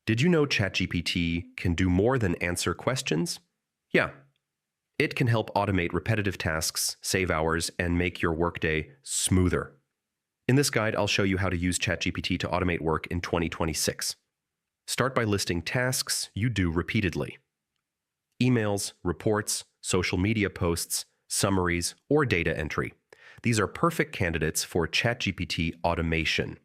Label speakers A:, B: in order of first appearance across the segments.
A: Did you know ChatGPT can do more than answer questions? Yeah, it can help automate repetitive tasks, save hours, and make your workday smoother. In this guide, I'll show you how to use ChatGPT to automate work in 2026. Start by listing tasks you do repeatedly. Emails, reports, social media posts, summaries, or data entry. These are perfect candidates for ChatGPT automation.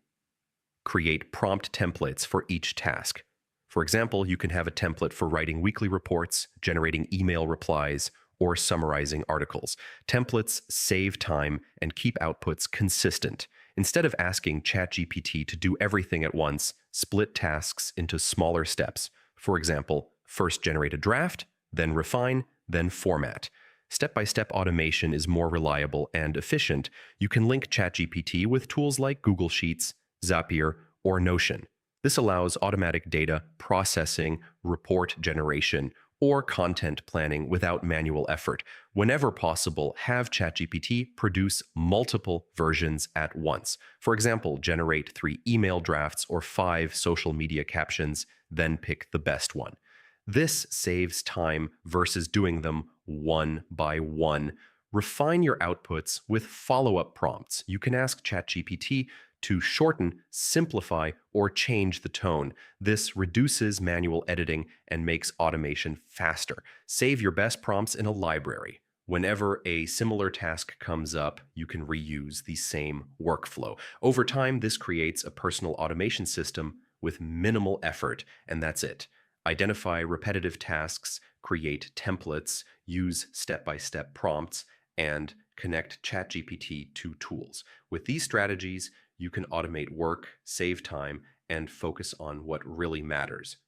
A: Create prompt templates for each task. For example, you can have a template for writing weekly reports, generating email replies, or summarizing articles. Templates save time and keep outputs consistent. Instead of asking ChatGPT to do everything at once, split tasks into smaller steps. For example, first generate a draft, then refine, then format. Step-by-step automation is more reliable and efficient. You can link ChatGPT with tools like Google Sheets, Zapier, or Notion. This allows automatic data processing, report generation, or content planning without manual effort. Whenever possible, have ChatGPT produce multiple versions at once. For example, generate 3 email drafts or 5 social media captions, then pick the best one. This saves time versus doing them one by one. Refine your outputs with follow-up prompts. You can ask ChatGPT to shorten, simplify, or change the tone. This reduces manual editing and makes automation faster. Save your best prompts in a library. Whenever a similar task comes up, you can reuse the same workflow. Over time, this creates a personal automation system with minimal effort, and that's it. Identify repetitive tasks, create templates, use step-by-step prompts, and connect ChatGPT to tools. With these strategies, you can automate work, save time, and focus on what really matters: